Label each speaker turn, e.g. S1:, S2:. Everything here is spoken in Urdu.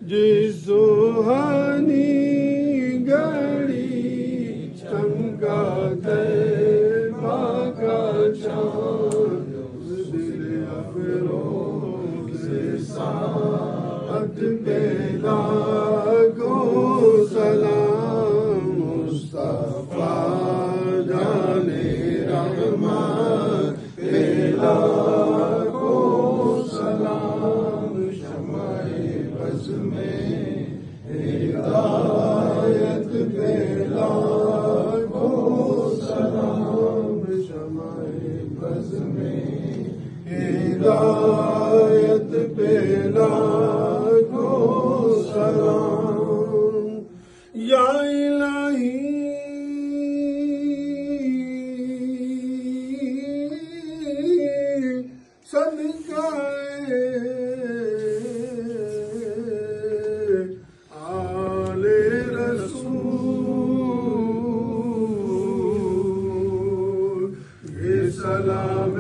S1: جس سوہانی گھڑی چمکا طیبہ کا چاند، دل افروز ساعت پہ لاکھوں سلام، مصطفیٰ جان رحمت پہ لاکھوں سلام، شمع بز میں ہدایت پہ لاکھوں سلام، شمع بز میں ہدایت پہ لاکھوں سلام۔ یا الہی صدقہ آل رسول، یہ سلام